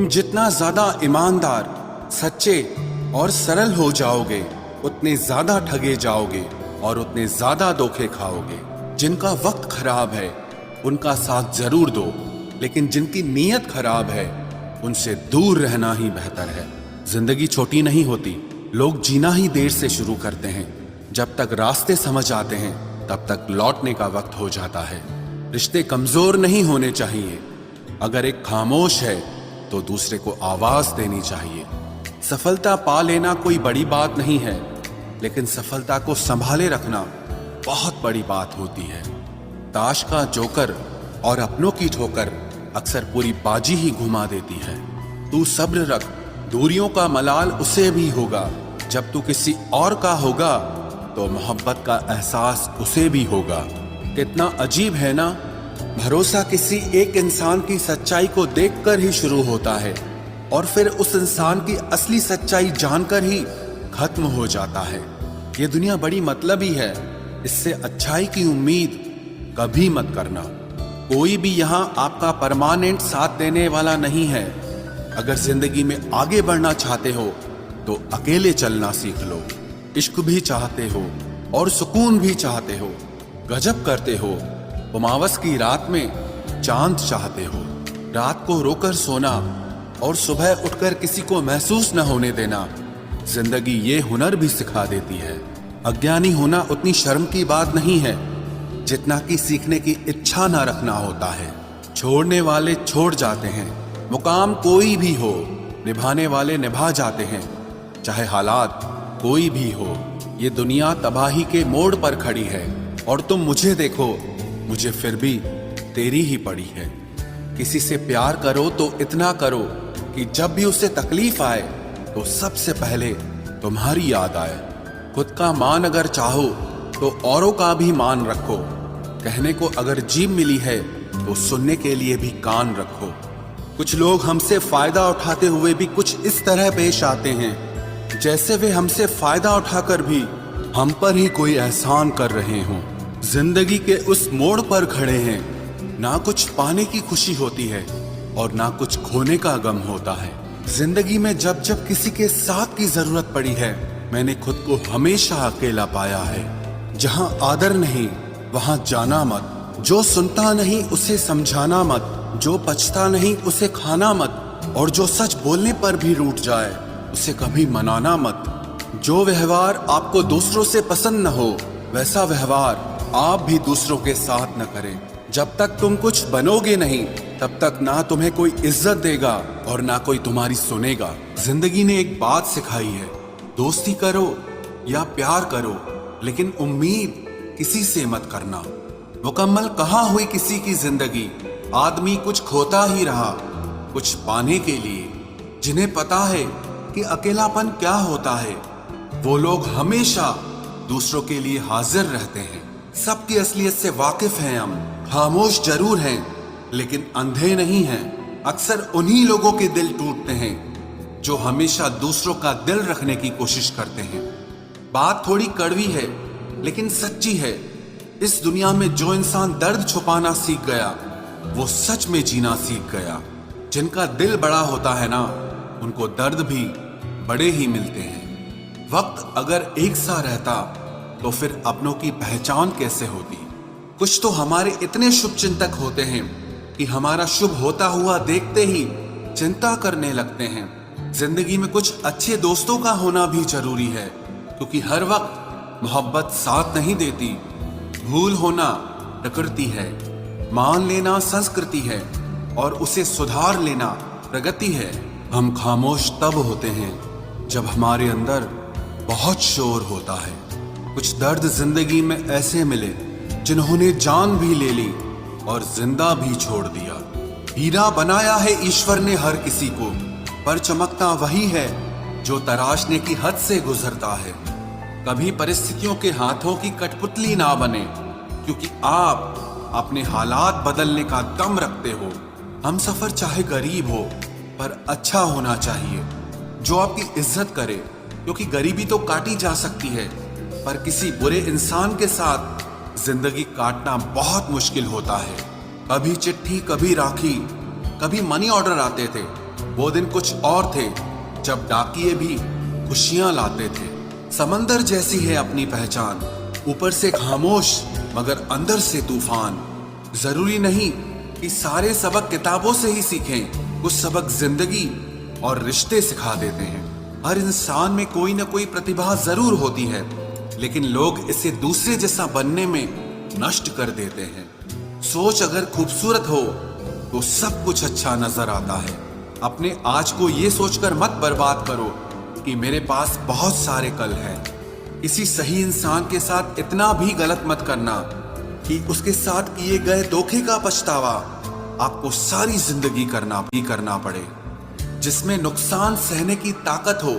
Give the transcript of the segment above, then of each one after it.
जितना ज्यादा ईमानदार, सच्चे और सरल हो जाओगे, उतने ज्यादा ठगे जाओगे और उतने ज्यादा धोखे खाओगे। जिनका वक्त खराब है उनका साथ जरूर दो, लेकिन जिनकी नीयत खराब है उनसे दूर रहना ही बेहतर है। जिंदगी छोटी नहीं होती, लोग जीना ही देर से शुरू करते हैं। जब तक रास्ते समझ आते हैं तब तक लौटने का वक्त हो जाता है। रिश्ते कमजोर नहीं होने चाहिए। अगर एक खामोश है तो दूसरे को आवाज देनी चाहिए। सफलता पा लेना कोई बड़ी बात नहीं है, लेकिन सफलता को संभाले रखना बहुत बड़ी बात होती है। ताश का जोकर और अपनों की ठोकर अक्सर पूरी बाजी ही घुमा देती है। तू सब्र रख, दूरियों का मलाल उसे भी होगा। जब तू किसी और का होगा तो मोहब्बत का एहसास उसे भी होगा। कितना अजीब है ना, भरोसा किसी एक इंसान की सच्चाई को देखकर ही शुरू होता है और फिर उस इंसान की असली सच्चाई जानकर ही खत्म हो जाता है। ये दुनिया बड़ी मतलबी है, इससे अच्छाई की उम्मीद कभी मत करना। कोई भी यहाँ आपका परमानेंट साथ देने वाला नहीं है। अगर जिंदगी में आगे बढ़ना चाहते हो तो अकेले चलना सीख लो। इश्क भी चाहते हो और सुकून भी चाहते हो, गजब करते हो। उमावस की रात में चांद चाहते हो। रात को रोकर सोना और सुबह उठकर किसी को महसूस न होने देना, जिंदगी ये हुनर भी सिखा देती है। अज्ञानी होना उतनी शर्म की बात नहीं है जितना कि सीखने की इच्छा न रखना होता है। छोड़ने वाले छोड़ जाते हैं, मुकाम कोई भी हो, निभाने वाले निभा जाते हैं। चाहे हालात कोई भी हो, ये दुनिया तबाही के मोड़ पर खड़ी है और तुम मुझे देखो, मुझे फिर भी तेरी ही पड़ी है। किसी से प्यार करो तो इतना करो कि जब भी उसे तकलीफ आए तो सबसे पहले तुम्हारी याद आए। खुद का मान अगर चाहो तो औरों का भी मान रखो। कहने को अगर जीभ मिली है तो सुनने के लिए भी कान रखो। कुछ लोग हमसे फायदा उठाते हुए भी कुछ इस तरह पेश आते हैं जैसे वे हमसे फायदा उठाकर भी हम पर ही कोई एहसान कर रहे हों। जिंदगी के उस मोड़ पर खड़े हैं, ना कुछ पाने की खुशी होती है और ना कुछ खोने का गम होता है। जिंदगी में जब जब किसी के साथ की जरूरत पड़ी है, मैंने खुद को हमेशा अकेला पाया है। जहां आदर नहीं वहां जाना मत, जो सुनता नहीं उसे समझाना मत, जो पछता नहीं उसे खाना मत, और जो सच बोलने पर भी रूठ जाए उसे कभी मनाना मत। जो व्यवहार आपको दूसरों से पसंद न हो वैसा व्यवहार आप भी दूसरों के साथ न करें। जब तक तुम कुछ बनोगे नहीं तब तक ना तुम्हें कोई इज्जत देगा और ना कोई तुम्हारी सुनेगा। जिंदगी ने एक बात सिखाई है, दोस्ती करो या प्यार करो, लेकिन उम्मीद किसी से मत करना। मुकम्मल कहाँ हुई किसी की जिंदगी, आदमी कुछ खोता ही रहा कुछ पाने के लिए। जिन्हें पता है कि अकेलापन क्या होता है, वो लोग हमेशा दूसरों के लिए हाजिर रहते हैं। सबकी असलियत से वाकिफ हैं हम, खामोश जरूर हैं लेकिन अंधे नहीं हैं। अक्सर उन्हीं लोगों के दिल टूटते हैं जो हमेशा दूसरों का दिल रखने की कोशिश करते हैं। बात थोड़ी कड़वी है लेकिन सच्ची है। इस दुनिया में जो इंसान दर्द छुपाना सीख गया वो सच में जीना सीख गया। जिनका दिल बड़ा होता है ना, उनको दर्द भी बड़े ही मिलते हैं। वक्त अगर एक सा रहता तो फिर अपनों की पहचान कैसे होती। कुछ तो हमारे इतने शुभ चिंतक होते हैं कि हमारा शुभ होता हुआ देखते ही चिंता करने लगते हैं। जिंदगी में कुछ अच्छे दोस्तों का होना भी जरूरी है, क्योंकि हर वक्त मोहब्बत साथ नहीं देती। भूल होना प्रकृति है, मान लेना संस्कृति है और उसे सुधार लेना प्रगति है। हम खामोश तब होते हैं जब हमारे अंदर बहुत शोर होता है। कुछ दर्द जिंदगी में ऐसे मिले जिन्होंने जान भी ले ली और जिंदा भी छोड़ दिया। हीरा बनाया है ईश्वर ने हर किसी को, पर चमकता वही है जो तराशने की हद से गुजरता है। कभी परिस्थितियों के हाथों की कठपुतली ना बने, क्योंकि आप अपने हालात बदलने का दम रखते हो। हम सफर चाहे गरीब हो पर अच्छा होना चाहिए, जो आपकी इज्जत करे, क्योंकि गरीबी तो काटी जा सकती है पर किसी बुरे इंसान के साथ जिंदगी काटना बहुत मुश्किल होता है। कभी चिट्ठी, कभी राखी, कभी मनी ऑर्डर आते थे, वो दिन कुछ और थे जब डाकिये भी खुशियां लाते थे। समंदर जैसी है अपनी पहचान, ऊपर से खामोश मगर अंदर से तूफान। जरूरी नहीं कि सारे सबक किताबों से ही सीखें, कुछ सबक जिंदगी और रिश्ते सिखा देते हैं। हर इंसान में कोई ना कोई प्रतिभा जरूर होती है, लेकिन लोग इसे दूसरे जैसा बनने में नष्ट कर देते हैं। सोच अगर खूबसूरत हो तो सब कुछ अच्छा नजर आता है। अपने आज को ये सोचकर मत बर्बाद करो कि मेरे पास बहुत सारे कल हैं। किसी सही इंसान के साथ इतना भी गलत मत करना कि उसके साथ किए गए धोखे का पछतावा आपको सारी जिंदगी करना पड़े। जिसमें नुकसान सहने की ताकत हो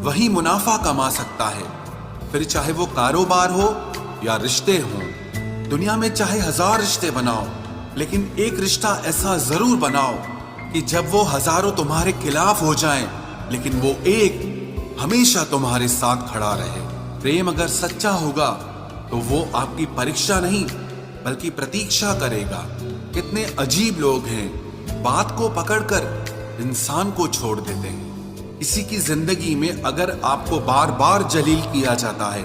वही मुनाफा कमा सकता है, फिर चाहे वो कारोबार हो या रिश्ते हों। दुनिया में चाहे 1000 रिश्ते बनाओ, लेकिन एक रिश्ता ऐसा जरूर बनाओ कि जब वो हजारों तुम्हारे खिलाफ हो जाएं, लेकिन वो एक हमेशा तुम्हारे साथ खड़ा रहे। प्रेम अगर सच्चा होगा तो वो आपकी परीक्षा नहीं बल्कि प्रतीक्षा करेगा। कितने अजीब लोग हैं, बात को पकड़कर इंसान को छोड़ देते हैं। किसी की जिंदगी में अगर आपको बार बार जलील किया जाता है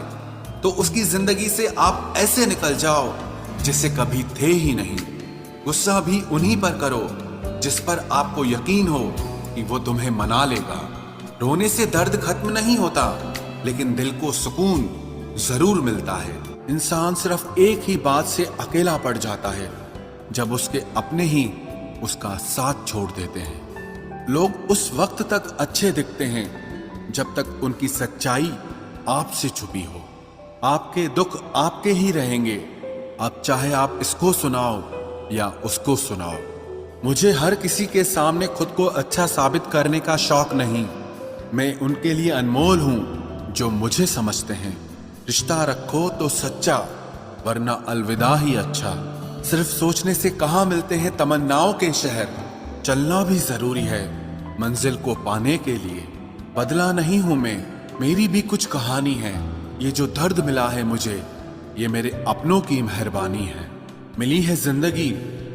तो उसकी जिंदगी से आप ऐसे निकल जाओ जिसे कभी थे ही नहीं। गुस्सा भी उन्हीं पर करो जिस पर आपको यकीन हो कि वो तुम्हें मना लेगा। रोने से दर्द खत्म नहीं होता, लेकिन दिल को सुकून जरूर मिलता है। इंसान सिर्फ एक ही बात से अकेला पड़ जाता है, जब उसके अपने ही उसका साथ छोड़ देते हैं। लोग उस वक्त तक अच्छे दिखते हैं जब तक उनकी सच्चाई आपसे छुपी हो। आपके दुख आपके ही रहेंगे, अब चाहे आप इसको सुनाओ या उसको सुनाओ। मुझे हर किसी के सामने खुद को अच्छा साबित करने का शौक नहीं। मैं उनके लिए अनमोल हूं जो मुझे समझते हैं। रिश्ता रखो तो सच्चा, वरना अलविदा ही अच्छा। सिर्फ सोचने से कहाँ मिलते हैं तमन्नाओं के शहर। चलना भी जरूरी है मंजिल को पाने के लिए। बदला नहीं हूं मैं, मेरी भी कुछ कहानी है। ये जो दर्द मिला है मुझे, ये मेरे अपनों की मेहरबानी है। मिली है जिंदगी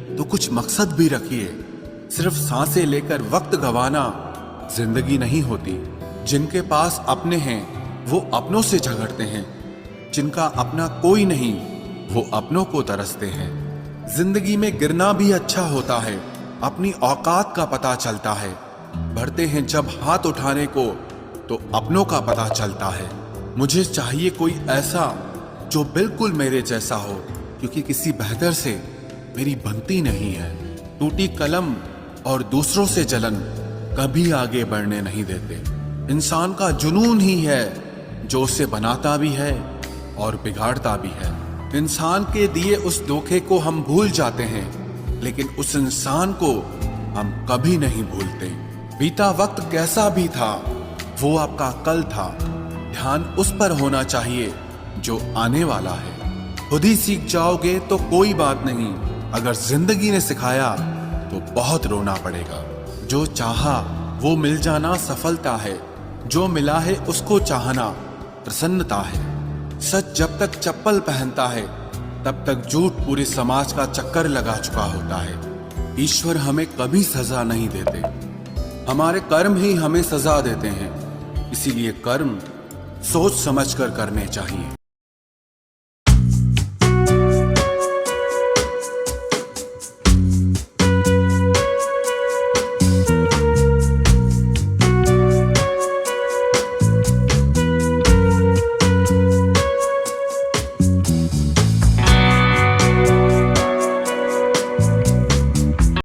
तो कुछ मकसद भी रखिए। सिर्फ सांसें लेकर वक्त गंवाना जिंदगी नहीं होती। जिनके पास अपने हैं वो अपनों से झगड़ते हैं, जिनका अपना कोई नहीं वो अपनों को तरसते हैं। जिंदगी में गिरना भी अच्छा होता है, अपनी औकात का पता चलता है। बढ़ते हैं जब हाथ उठाने को तो अपनों का पता चलता है। मुझे चाहिए कोई ऐसा जो बिल्कुल मेरे जैसा हो, क्योंकि किसी बेहतर से मेरी बनती नहीं है। टूटी कलम और दूसरों से जलन कभी आगे बढ़ने नहीं देते। इंसान का जुनून ही है जो उसे बनाता भी है और बिगाड़ता भी है। इंसान के दिए उस धोखे को हम भूल जाते हैं, लेकिन उस इंसान को हम कभी नहीं भूलते। बीता वक्त कैसा भी था वो आपका कल था। ध्यान उस पर होना चाहिए जो आने वाला है। खुद ही सीख जाओगे तो कोई बात नहीं, अगर जिंदगी ने सिखाया तो बहुत रोना पड़ेगा। जो चाहा वो मिल जाना सफलता है, जो मिला है उसको चाहना प्रसन्नता है। सच जब तक चप्पल पहनता है तब तक झूठ पूरे समाज का चक्कर लगा चुका होता है। ईश्वर हमें कभी सजा नहीं देते, हमारे कर्म ही हमें सजा देते हैं। इसीलिए कर्म सोच समझकर करने चाहिए।